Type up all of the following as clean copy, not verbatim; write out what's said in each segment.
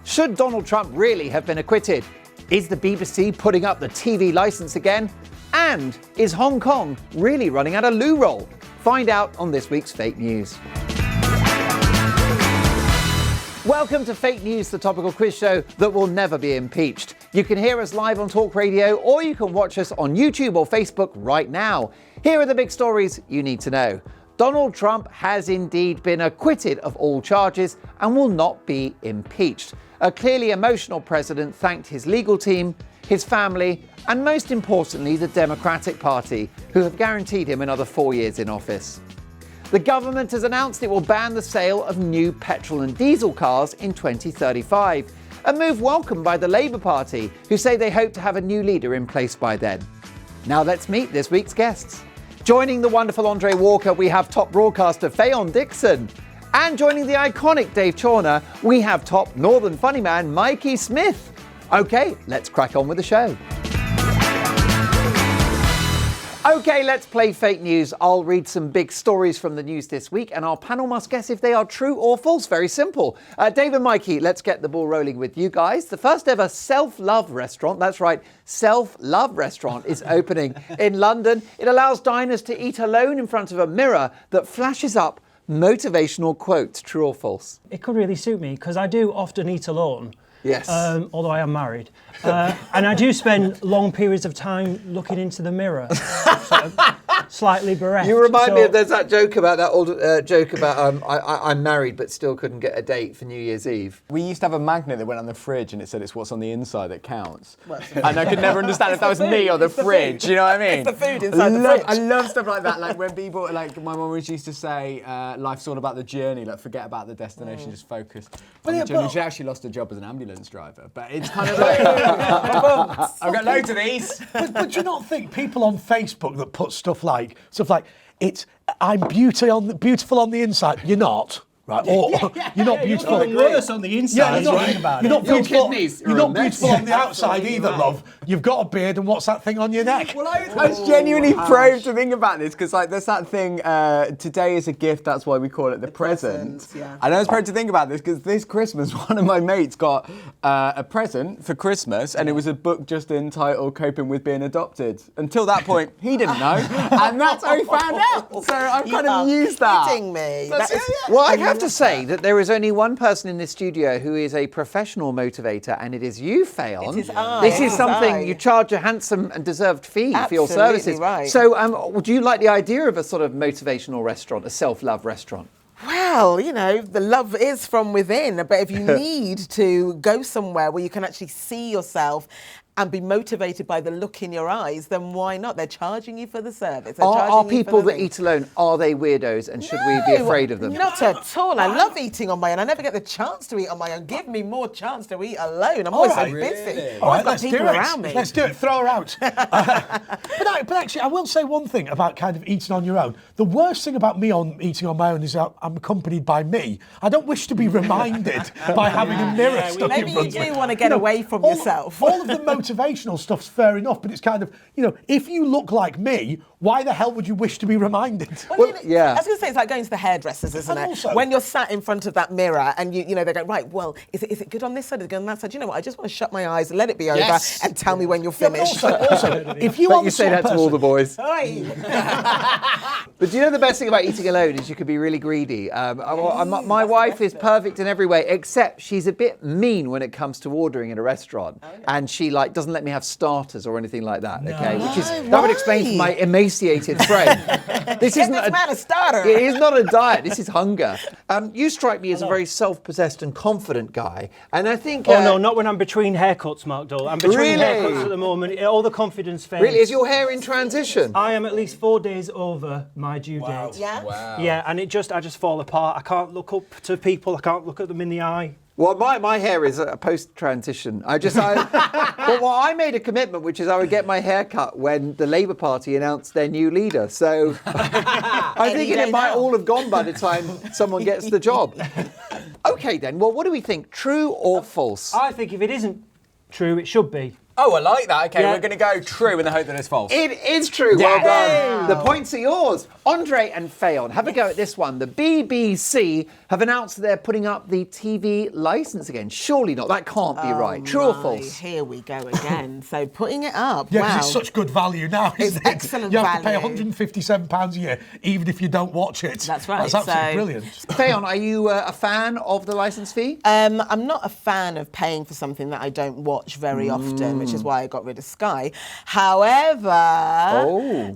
Should Donald Trump really have been acquitted? Is the BBC putting up the TV licence again? And is Hong Kong really running out of loo roll? Find out on this week's Fake News. Welcome to Fake News, the topical quiz show that will never be impeached. You can hear us live on Talk Radio, or you can watch us on YouTube or Facebook right now. Here are the big stories you need to know. Donald Trump has indeed been acquitted of all charges and will not be impeached. A clearly emotional president thanked his legal team, his family, and most importantly, the Democratic Party, who have guaranteed him another 4 years in office. The government has announced it will ban the sale of new petrol and diesel cars in 2035, a move welcomed by the Labour Party, who say they hope to have a new leader in place by then. Now let's meet this week's guests. Joining the wonderful Andre Walker, we have top broadcaster Fayon Dixon. And joining the iconic Dave Chawner, we have top Northern funny man Mikey Smith. Okay, let's crack on with the show. Okay, let's play Fake News. I'll read some big stories from the news this week, and our panel must guess if they are true or false. Very simple. Dave and Mikey, let's get the ball rolling with you guys. The first ever self-love restaurant, that's right, self-love restaurant is opening in London. It allows diners to eat alone in front of a mirror that flashes up motivational quotes. True or false? It could really suit me because I do often eat alone. Yes. Although I am married. And I do spend long periods of time looking into the mirror, sort of slightly bereft. You remind me of there's that joke about that old joke about I'm married but still couldn't get a date for New Year's Eve. We used to have a magnet that went on the fridge and it said it's what's on the inside that counts. And I could never understand if that was me or the fridge, you know what I mean? It's the food inside the fridge. I love stuff like that, like when people, like my mum always used to say, life's all about the journey, like forget about the destination, just focus on the journey. She actually lost her job as an ambulance driver, but it's kind of like, I've got loads of these. But do you not think people on Facebook that put stuff like it's I'm beautiful on the inside, you're not. Right, or you're not beautiful. You're worse on the inside. You're not beautiful. You're not beautiful on the outside either, love. You've got a beard, and what's that thing on your neck? Well, I was genuinely probed to think about this because, like, there's that thing. Today is a gift. That's why we call it the present. Yeah. And I was probed to think about this because this Christmas, one of my mates got a present for Christmas, and it was a book just entitled "Coping with Being Adopted." Until that point, he didn't know, and that's how he found out. So I've kind of used that. Kidding me. Well, I have to say that there is only one person in this studio who is a professional motivator, and it is you, Fayon. It is I. This is something you charge a handsome and deserved fee for your Absolutely services. right. So, do you like the idea of a sort of motivational restaurant, a self-love restaurant? Well, you know, the love is from within, but if you need to go somewhere where you can actually see yourself and be motivated by the look in your eyes, then why not? They're charging you for the service. Are people that eat alone, are they weirdos, and should we be afraid of them? Not at all. I love eating on my own. I never get the chance to eat on my own. Give me more chance to eat alone. I'm always so busy. All right, I've got let's people do it. around me. Let's do it. Throw her out. But actually, I will say one thing about kind of eating on your own. The worst thing about me eating on my own is that I'm accompanied by me. I don't wish to be reminded by having a mirror stuck in Maybe front you of me. do want to get away from yourself. All of the motivational stuff's fair enough, but it's kind of, if you look like me, why the hell would you wish to be reminded? Well, I was going to say, it's like going to the hairdressers, isn't And it? also- when you're sat in front of that mirror and they go, right, well, is it good on this side? Is it good on that side? You know what? I just want to shut my eyes, let it be over, and tell me when you're finished. Also, if you But are you the say sort that of to all the person- boys. Oi. But do you know the best thing about eating alone is you could be really greedy. My wife is perfect in every way, except she's a bit mean when it comes to ordering in a restaurant, and she doesn't let me have starters or anything like that. Okay, that would explain my emaciated frame. This isn't a starter. It is not a diet. This is hunger. You strike me as a very self-possessed and confident guy, and I think. Oh no, not when I'm between haircuts, Mark Dolan. I'm between Really? haircuts at the moment. All the confidence fades. Really, is your hair in transition? I am at least 4 days over my due date. Yeah? Wow. Yeah, and I just fall apart. I can't look up to people. I can't look at them in the eye. Well, my hair is a post-transition. I made a commitment, which is I would get my hair cut when the Labour Party announced their new leader. So I'm thinking it might all have gone by the time someone gets the job. Okay, then. Well, what do we think? True or false? I think if it isn't true, it should be. Oh, I like that. Okay, Yeah. we're going to go true in the hope that it's false. It is true. Well done. The points are yours. Andre and Fayon, have a go at this one. The BBC have announced that they're putting up the TV licence again. Surely not. That can't be right. True or false? Here we go again. So putting it up. Yeah, wow. because it's such good value now, isn't it? excellent You have value. to pay £157 a year, even if you don't watch it. That's right, That's absolutely so- brilliant. Fayon, are you a fan of the licence fee? I'm not a fan of paying for something that I don't watch very often, which is why I got rid of Sky. However,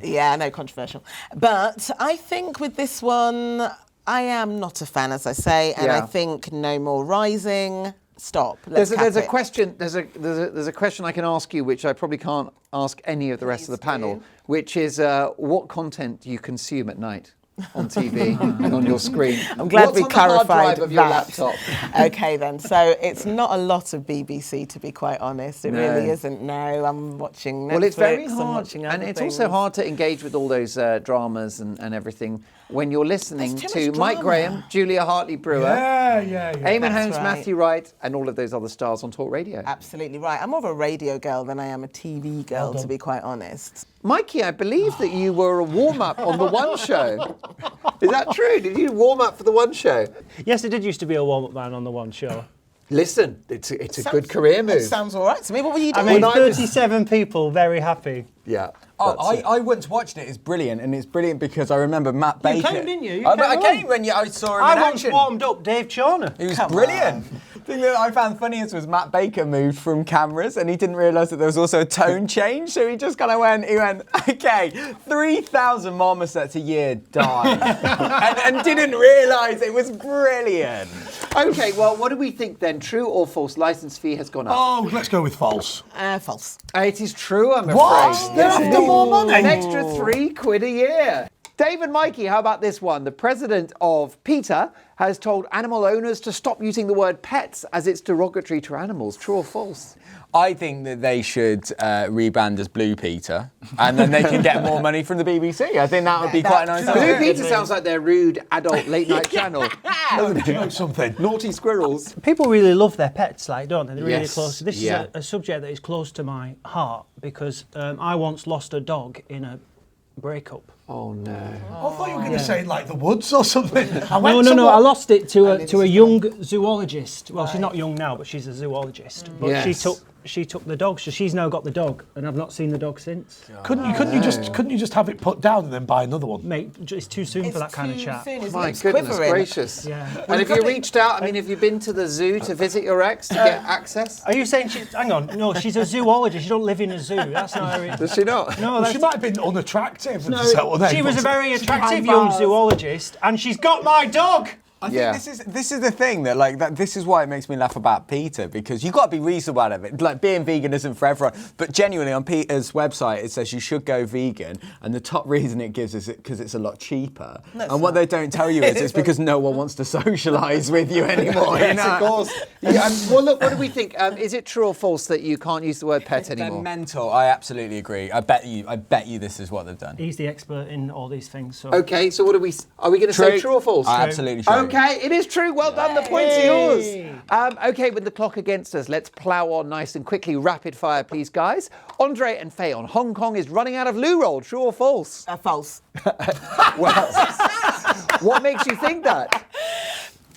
yeah, no, controversial. But I think with this one, I am not a fan, as I say, and I think no more Rising. Stop. There's a question. There's a question I can ask you, which I probably can't ask any of the rest of the panel, which is what content do you consume at night on TV and on your screen? I'm glad What's we on the hard clarified drive of your that. laptop? Okay then, so it's not a lot of BBC, to be quite honest. It really isn't. No, I'm watching Netflix. Well, it's very I'm hard, watching other and it's things. also hard to engage with all those dramas and everything when you're listening There's to too much Mike drama. Graham, Julia Hartley-Brewer, Yeah. Eamon That's Holmes, right. Matthew Wright, and all of those other stars on Talk Radio. Absolutely right. I'm more of a radio girl than I am a TV girl, to be quite honest. Mikey, I believe that you were a warm-up on the One Show. Is that true? Did you warm up for the One Show? Yes, I did used to be a warm-up man on the One Show. Listen, it's a good career move. It sounds all right to me. What were you I doing? made 37 people very happy. Yeah. Oh, that's it. I once watched it. It's brilliant, and it's brilliant because I remember Matt Baker. came, didn't you? I came came on. when I saw him I in once action. warmed up Dave Chawner. He was brilliant. The thing that I found funniest was Matt Baker moved from cameras and he didn't realise that there was also a tone change. So he just kind of went, okay, 3,000 marmosets a year die. and didn't realise it was brilliant. Okay, well, what do we think then? True or false? Licence fee has gone up. Oh, let's go with false. False. It is true, I'm afraid. What? They're after more money. An extra £3 a year. Dave and Mikey, how about this one? The president of PETA has told animal owners to stop using the word pets as it's derogatory to animals. True or false? I think that they should rebrand as Blue Peter, and then they can get more money from the BBC. I think that would be quite a nice Blue idea. Peter sounds like their rude adult late night channel. Do you know something? Naughty squirrels. People really love their pets, like, don't they? They're really Yes, close. This yeah. is a subject that is close to my heart because I once lost a dog in a breakup. Oh no. I thought you were going to say like the woods or something. No. I lost it to a young zoologist. Well, she's not young now, but she's a zoologist. But Yes. she took the dog, so she's now got the dog, and I've not seen the dog since. Couldn't you just have it put down and then buy another one? Mate, it's too soon for that kind of chat. My goodness gracious. Yeah. And have you reached out? I mean, have you been to the zoo to visit your ex to get access? Are you saying hang on, no, she's a zoologist, she don't live in a zoo. That's not her. Does she not? No, Well, that's she might have been unattractive. no, so she was a very attractive behind young bars. zoologist, and she's got my dog. I Yeah. think this is the thing that this is why it makes me laugh about Peter, because you've got to be reasonable about it. Like, being vegan isn't for everyone, but genuinely on Peter's website it says you should go vegan, and the top reason it gives is because it's a lot cheaper. And what they don't tell you is it's because no one wants to socialise with you anymore. Yes, you know? of course. Yeah, well, look, what do we think? Is it true or false that you can't use the word pet They're anymore? mental. I absolutely agree. I bet you this is what they've done. He's the expert in all these things. So. Okay, so what are we going to say? True or false? Absolutely true. Okay, it is true. Well done. The points are yours. Okay, with the clock against us, let's plough on nice and quickly. Rapid fire, please, guys. Andre and Fayon, Hong Kong is running out of loo roll. True or false? False. Well, what makes you think that?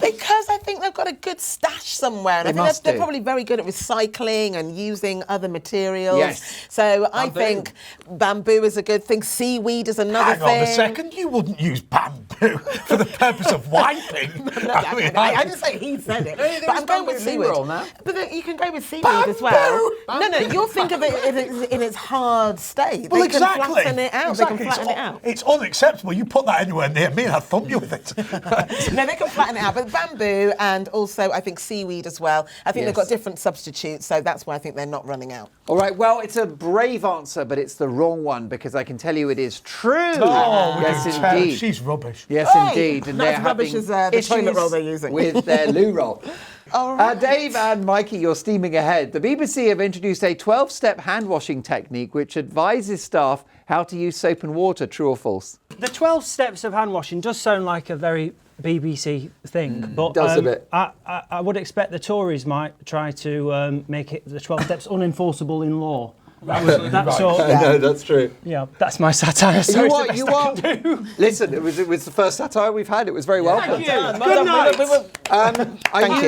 Because I think they've got a good stash somewhere. And They I think must they're do. probably very good at recycling and using other materials. Yes. So I Bamboo. think bamboo is a good thing. Seaweed is another Hang thing. on a second, you wouldn't use bamboo for the purpose of wiping. I didn't say he said it, think but it's I'm going with bamboo seaweed. roll now. But then you can go with seaweed as well. No, you'll think of it in its hard state. Well, They exactly. can flatten it out. Exactly. They can flatten it out. It's unacceptable. You put that anywhere near me and I'd thump you with it. No, they can flatten it out. But bamboo and also I think seaweed as well. I think they've got different substitutes, so that's why I think they're not running out. All right, well, it's a brave answer, but it's the wrong one because I can tell you it is true. Oh, yes, you can tell. indeed. She's rubbish. Yes, Hey, indeed. And not they're as rubbish having as, the toilet issues roll they're using. with their loo roll. All right. Dave and Mikey, you're steaming ahead. The BBC have introduced a 12-step hand washing technique which advises staff how to use soap and water. True or false? The 12 steps of hand washing does sound like a very BBC thing, but Does a bit. I would expect the Tories might try to make it the 12 steps unenforceable in law. That's all. No, that's true. Yeah, that's my satire. So You it's are, the you best I are. can do. Listen, it was the first satire we've had. It was very welcome. Thank you. Good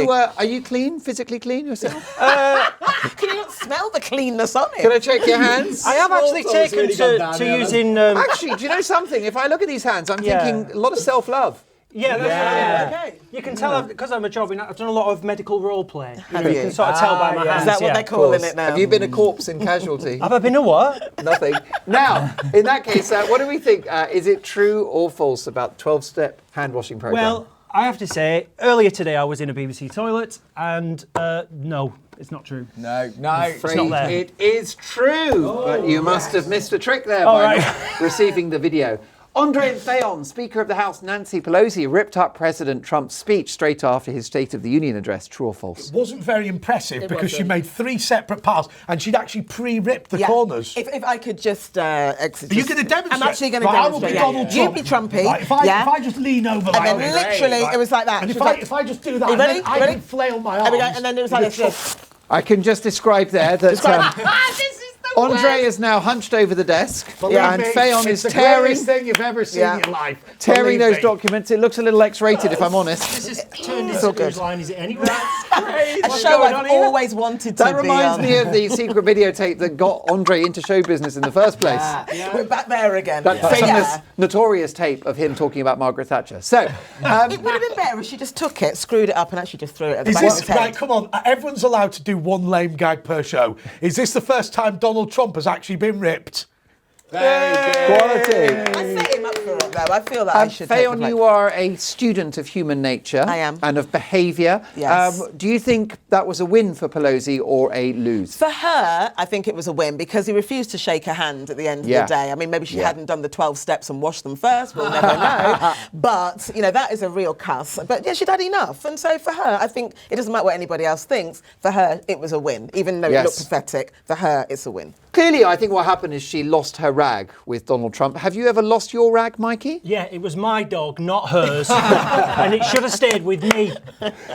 night. Are you clean, physically clean yourself? Can you not smell the cleanness on it? Can I check your hands? I have actually taken to using. Actually, do you know something? If I look at these hands, I'm thinking a lot of self-love. Yeah, that's Okay. You can tell because I'm a job. I've done a lot of medical role play. Have You you? can sort of tell by my hands. Is that what yeah. they're calling it now? Have you been a corpse in Casualty? Have I been a what? Nothing. Now, in that case, what do we think? Is it true or false about the 12-step hand washing program? Well, I have to say, earlier today I was in a BBC toilet, and no, it's not true. No. It's not there. It is true, but you must have missed a trick there All by right. not receiving the video. Andre and Fayon, Speaker of the House Nancy Pelosi, ripped up President Trump's speech straight after his State of the Union address. True or false? Wasn't very impressive because she wasn't. made 3 separate parts and she'd actually pre-ripped the corners. If I could just exit. Are you going to demonstrate? I'm actually going to Right, I will demonstrate. be Donald You Trump. be Trumpy. Right, if I just lean over like And then this, literally, right, it was like that. and She if was I, like- if I just do that, Are you and then ready? I Ready? can flail my There arms. we go, and then it was like this. I can just describe there that This is the Andre is now hunched over the desk, Believe and me, Fayon it's is the tearing greatest thing you've ever seen in your life. tearing Believe those me. documents. It looks a little X-rated, if I'm honest. This is turned It's all into good. Newsline, is it anyway? A show I've always wanted to That be reminds on. me of the secret videotape that got Andre into show business in the first place. We're back there again. That So, famous, notorious tape of him talking about Margaret Thatcher. So, It would have been better if she just took it, screwed it up, and actually just threw it at the Is back of this his head. right? Come on, everyone's allowed to do one lame gag per show. Is this the first time Donald Trump has actually been ripped? quality. I set him up for it, though. I feel that I should take Fayon, the you are a student of human nature. I am. And of behaviour. Yes. Do you think that was a win for Pelosi or a lose? For her, I think it was a win because he refused to shake her hand at the end of Yeah. the day. I mean, maybe she Yeah. hadn't done the 12 steps and washed them first. We'll never know. But, that is a real cuss. But yeah, she'd had enough. And so for her, I think it doesn't matter what anybody else thinks. For her, it was a win. Even though it looked Yes. pathetic, for her, it's a win. Clearly, I think what happened is she lost her rag with Donald Trump. Have you ever lost your rag, Mikey? Yeah, it was my dog, not hers, and it should have stayed with me.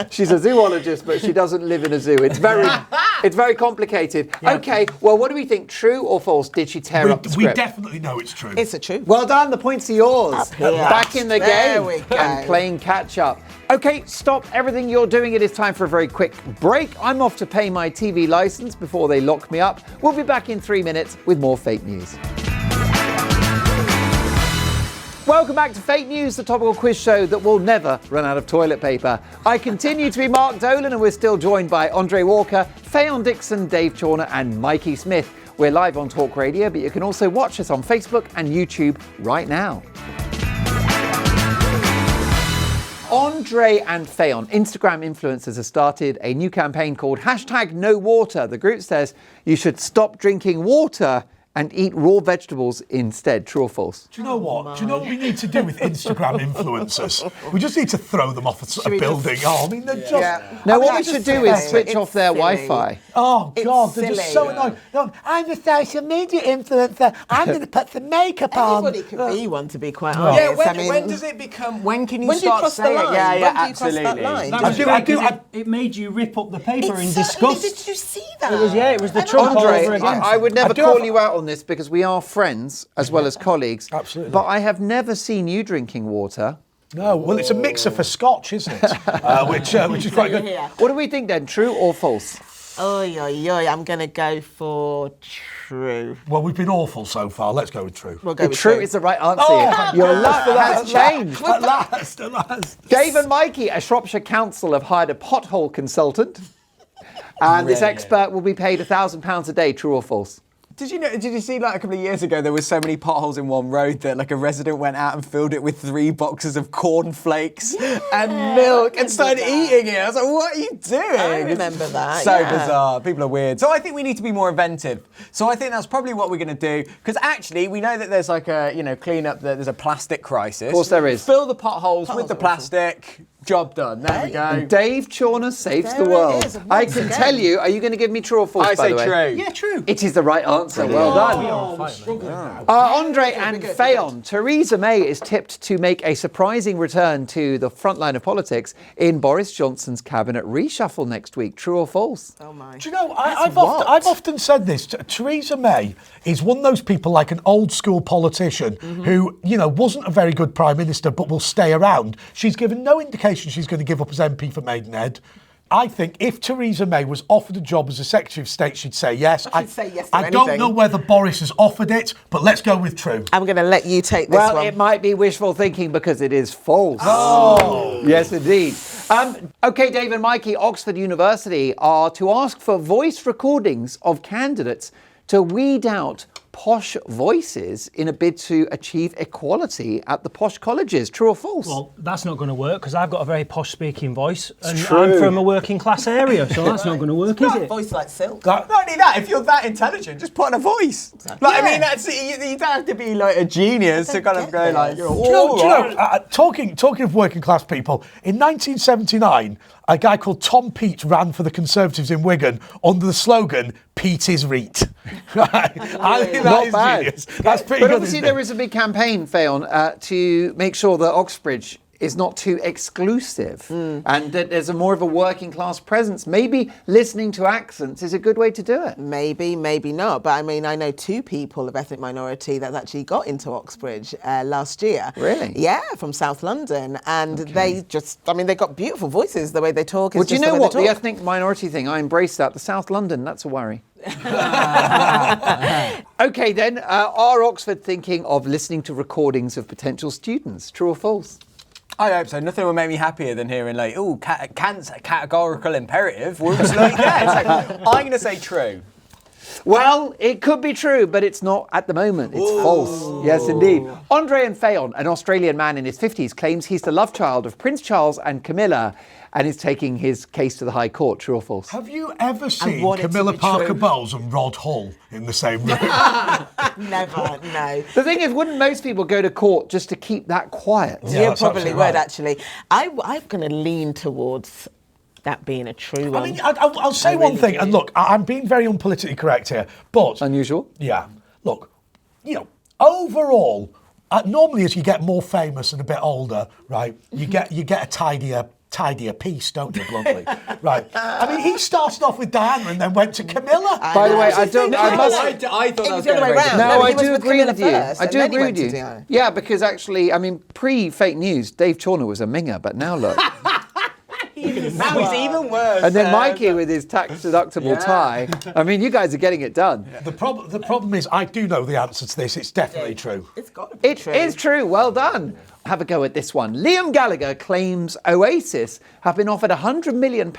She's a zoologist, but she doesn't live in a zoo. It's very complicated. Okay, well, what do we think? True or false? Did she tear up the We script? definitely know it's true. It's a truth. Well done, the points are yours. here. Back in the There game we go. and playing catch up. Okay, stop everything you're doing. It is time for a very quick break. I'm off to pay my TV license before they lock me up. We'll be back in 3 minutes with more fake news. Welcome back to Fake News, the topical quiz show that will never run out of toilet paper. I continue to be Mark Dolan, and we're still joined by Andre Walker, Fayon Dixon, Dave Chawner and Mikey Smith. We're live on Talk Radio, but you can also watch us on Facebook and YouTube right now. Andre and Fayon, Instagram influencers, have started a new campaign called #NoWater. The group says you should stop drinking water and eat raw vegetables instead. True or false? Do you know what? Do you know what we need to do with Instagram influencers? We just need to throw them off a building. They're just... No, I mean, what we that's should just do is silly. switch It's off their silly. Wi-Fi. Oh, It's God, they're just so silly. annoying. No, I'm a social media influencer. I'm going to put some makeup on. Everybody could be one, to be quite Yeah, honest. when does it become? When can you When do you start cross the saying it? line? Yeah, When do you cross that absolutely. line? That I was do- great I do- 'cause it made you rip up the paper in disgust. Did you see that? It was the Trump all Andre, over again. I would never I do call have- you out on this because we are friends as well as colleagues. Absolutely. But I have never seen you drinking water. No, well, it's a mixer for Scotch, isn't it? Which is quite good. Yeah. What do we think then? True or false? Oy, oy, oy. I'm going to go for true. Well, we've been awful so far. Let's go with true. We'll go with True true. is the right answer. Oh, Your luck has changed. At last. Dave and Mikey, a Shropshire council, have hired a pothole consultant. And this expert will be paid £1,000 a day. True or false? Did you see like a couple of years ago there was so many potholes in one road that like a resident went out and filled it with 3 boxes of cornflakes and milk and started eating it. I was like, what are you doing? I remember that, So yeah. bizarre. People are weird. So I think we need to be more inventive. So I think that's probably what we're going to do because actually we know that there's like a clean up. There's a plastic crisis. Of course there is. Fill the potholes with the plastic. Job done. There we go. Dave Chawner saves There the it world. is, I once can again. tell you, are you going to give me true or false, I by say the way? true. Yeah, true. It is the right answer. Well done. We're struggling now. Andre and Fayon, Theresa May is tipped to make a surprising return to the front line of politics in Boris Johnson's cabinet reshuffle next week. True or false? Oh my. Do you know, I've often said this. Theresa May is one of those people like an old school politician who, you know, wasn't a very good prime minister but will stay around. She's given no indication she's going to give up as MP for Maidenhead. I think if Theresa May was offered a job as a Secretary of State, she'd say yes. She'd say yes to I don't anything. know whether Boris has offered it, but let's go with true. I'm going to let you take this Well, one. it might be wishful thinking because it is false. Oh! Yes, indeed. OK, Dave and Mikey, Oxford University are to ask for voice recordings of candidates to weed out posh voices in a bid to achieve equality at the posh colleges. True or false? Well, that's not going to work because I've got a very posh speaking voice and true. I'm from a working class area, so that's not going to work, is it? Voice like silk. Not only that, if you're that intelligent, just put on a voice. Like, I mean, that's you don't have to be like a genius to kind of go like, Do you know, talking of working class people, in 1979, a guy called Tom Peat ran for the Conservatives in Wigan under the slogan, Pete is Reet. Right? I think that Not is bad. genius. That's pretty But good. obviously isn't it? there is a big campaign, Fayon, to make sure that Oxbridge is not too exclusive and that there's a more of a working class presence. Maybe listening to accents is a good way to do it. Maybe, maybe not. But I mean, I know two people of ethnic minority that actually got into Oxbridge last year. Really? Yeah, from South London. And they just, I mean, they've got beautiful voices. The way they talk is Well, do you just know the way what? they The talk. ethnic minority thing, I embrace that. The South London, that's a worry. OK then, are Oxford thinking of listening to recordings of potential students? True or false? I hope so. Nothing will make me happier than hearing like, oh, cancer, categorical imperative. Whoops, like that. So I'm going to say true. Well, it could be true, but it's not at the moment. It's false. Yes, indeed. Andre and Fayon, an Australian man in his 50s, claims he's the love child of Prince Charles and Camilla and is taking his case to the High Court. True or false? Have you ever seen want it to Camilla be Parker true. Bowles and Rod Hull in the same room? Never, no. The thing is, wouldn't most people go to court just to keep that quiet? Yeah, You that's probably absolutely would, right. actually. I'm going to lean towards that being a true one. I mean, I'll say one thing, and look, I'm being very unpolitically correct here, but... Unusual? Yeah. Look, you know, overall, normally as you get more famous and a bit older, right, you get a tidier piece, don't you, bluntly? Right. I mean, he started off with Diana and then went to Camilla. By the way, I Actually, don't. no, I must. I thought It that was was the other going way to round. No, No, I he was do with agree Camilla with you. first, I and do then he agree went with to you. Diana. Yeah, because actually, I mean, pre-fake news, Dave Chawner was a minger, but now look. Now he's even worse. And then Mikey with his tax-deductible tie. I mean, you guys are getting it done. The problem is, I do know the answer to this. It's definitely true. It's got to be It true. is true. Well done. Have a go at this one. Liam Gallagher claims Oasis have been offered £100 million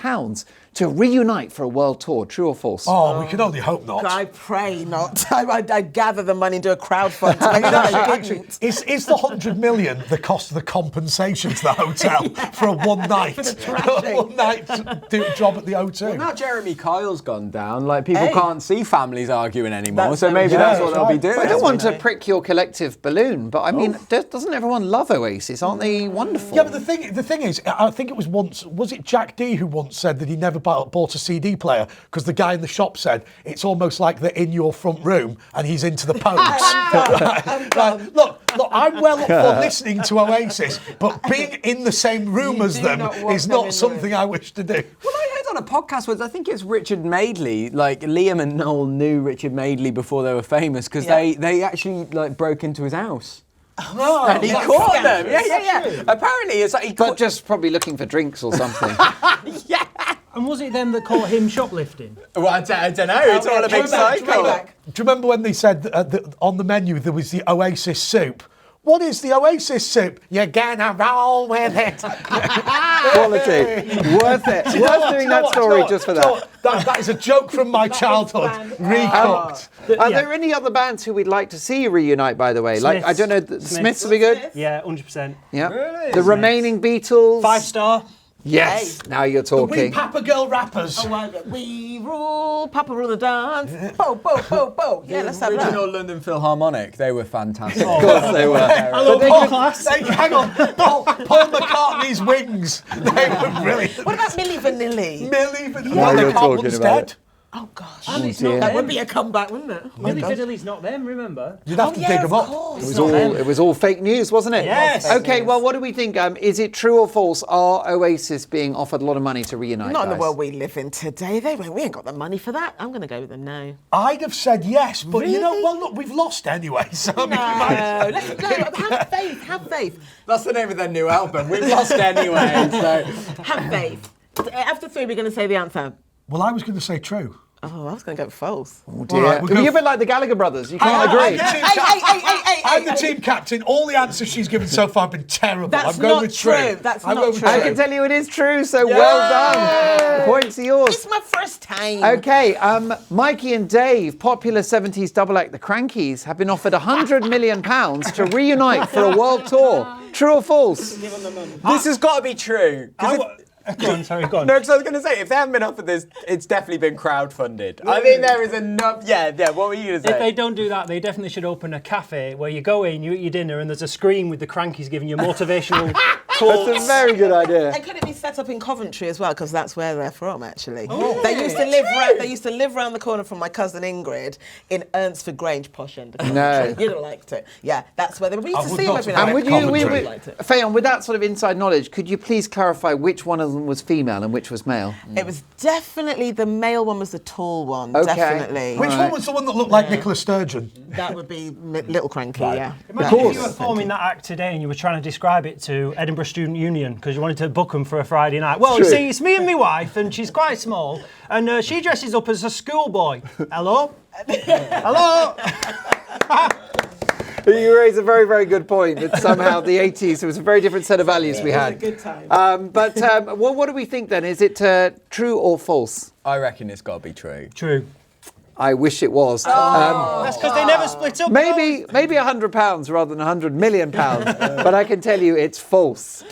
to reunite for a world tour. True or false? Oh, we can only hope not. I pray not. I'd gather the money and do a crowdfund to make sure I didn't. Is the 100 million the cost of the compensation to the hotel for a one night job at the O2? Now Jeremy Kyle's gone down. Like people Hey. can't see families arguing anymore, That's so so maybe true. that's Yeah, what they'll be doing. I don't want to prick your collective balloon, but I mean, doesn't everyone love Oasis? Aren't they wonderful? Yeah, but the thing is, I think it was it Jack D who once said that he never bought a CD player because the guy in the shop said it's almost like they're in your front room and he's into the post. Right. Look, I'm well up for listening to Oasis, but being in the same room You as do them not want is them in not the something room. I wish to do. Well, I heard on a podcast once, I think it's Richard Madeley, like Liam and Noel knew Richard Madeley before they were famous because Yeah. they actually like broke into his house. No, And he caught them. Yeah. Apparently, it's like he But caught. just probably looking for drinks or something. And was it them that caught him shoplifting? Well, I don't know. It's all a big cycle. Do you remember when they said that on the menu there was the Oasis soup? What is the Oasis soup? You're gonna roll with it. Quality. Worth it. Worth doing that story just for that. That is a joke from my childhood, recooked. Are there any other bands who we'd like to see reunite, by the way? Like, I don't know, the Smiths will be good? Yeah, 100%. Yeah. Really? The remaining Beatles? 5 star. Yes, now you're The wee talking. Papa Girl rappers. We rule, Papa rule the dance. Bo, bo, bo, bo. Yeah, let's have Original that. London Philharmonic, they were fantastic. Of course they were. Hello, Paul class. Hang on, Paul McCartney's Wings. They were brilliant. What about Milli Vanilli? Millie Vanilli. Now The you're Cop talking One's about dead. it. Oh gosh, And it's dear. not that them. would be a comeback, wouldn't it? Milli Vanilli's not them, remember? You'd have to dig them up. It was all fake news, wasn't it? Yes. Okay, well, what do we think? Is it true or false? Are Oasis being offered a lot of money to reunite? Not in the guys? world we live in today. We ain't got the money for that. I'm going to go with a no. I'd have said yes, but you know, Really? well, look, we've lost anyway. So I mean, we might- No, let's no, have faith. Have faith. That's the name of their new album. We've lost anyway, so... Have faith. After three, we're going to say the answer. Well, I was going to say true. Oh, I was going to go false. Oh, dear. All right, we'll go You're a f- bit like the Gallagher brothers. You can't agree. I'm the team captain. All the answers she's given so far have been terrible. That's I'm going not with true. true. That's I'm not going with true. I can tell you it is true, so well done. The points are yours. It's my first time. Okay, Mikey and Dave, popular 70s double act The Crankies, have been offered £100 million to reunite for a world tour. True or false? This has got to be true. 'Cause Go on, sorry, go on. No, because I was going to say, if they haven't been offered this, it's definitely been crowdfunded. I think there is enough... Yeah, what were you going to say? If they don't do that, they definitely should open a cafe where you go in, you eat your dinner, and there's a screen with the Crankies giving you motivational talks. That's a very good idea. And could it be set up in Coventry as well? Because that's where they're from, actually. They used to live. They used to live round the corner from my cousin Ingrid in Ernstford Grange, posh end of Coventry. No. You'd have liked it. Yeah, that's where they were. We used I to would see them not every have night. And would you, Coventry. Fayon, with that sort of inside knowledge, could you please clarify which one of them was female and which was male? It was definitely the male one was the tall one. Okay. Definitely. Which one was the one that looked like Nicola Sturgeon? That would be Little Cranky. Yeah. Imagine if you were forming that act today and you were trying to describe it to Edinburgh Student Union because you wanted to book them for a Friday night. Well, you True. see, it's me and my wife, and she's quite small, and she dresses up as a schoolboy. Hello? Hello? You raise a very, very good point that somehow the 80s, there was a very different set of values we had. It was a good time. But what do we think then? Is it true or false? I reckon it's got to be true. True. I wish it was. That's because they never split up. Maybe £100 rather than £100 million, but I can tell you it's false.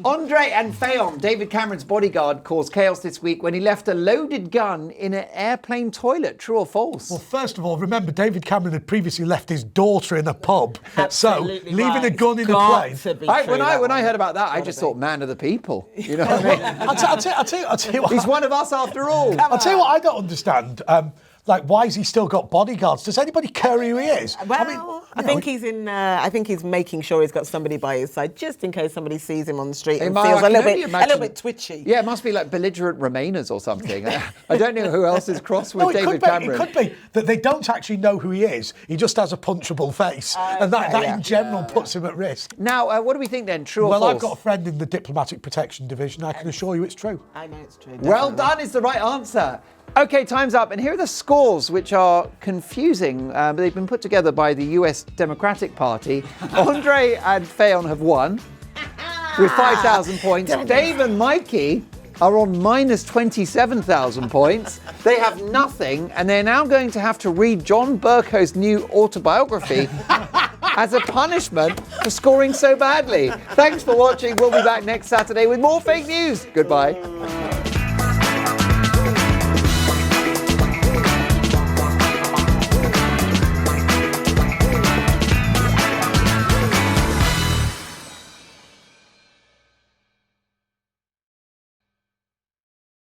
Andre and Fayon, David Cameron's bodyguard, caused chaos this week when he left a loaded gun in an airplane toilet. True or false? Well, first of all, remember David Cameron had previously left his daughter in a pub. Absolutely So leaving a right. gun in a Got plane. to be When true, that I one. heard about that, I just thought man of the people. You know what I mean? I'll tell you what. He's one of us after all. I'll tell you what I don't understand. Like, why has he still got bodyguards? Does anybody care who he is? Well, I think he's in. I think he's making sure he's got somebody by his side, just in case somebody sees him on the street and I feels can a only imagine- little bit twitchy. Yeah, it must be like belligerent Remainers or something. I don't know who else is cross with No, David it Cameron. could be that they don't actually know who he is. He just has a punchable face, and that yeah. in general puts him at risk. Now, what do we think then? True or Well, false? I've got a friend in the diplomatic protection division. I can assure you it's true. I know it's true. Well definitely. done is the right answer. Okay, time's up. And here are the scores, which are confusing. But they've been put together by the US Democratic Party. Andre and Fayon have won with 5,000 points. Dave and Mikey are on minus 27,000 points. They have nothing, and they're now going to have to read John Burko's new autobiography as a punishment for scoring so badly. Thanks for watching. We'll be back next Saturday with more fake news. Goodbye.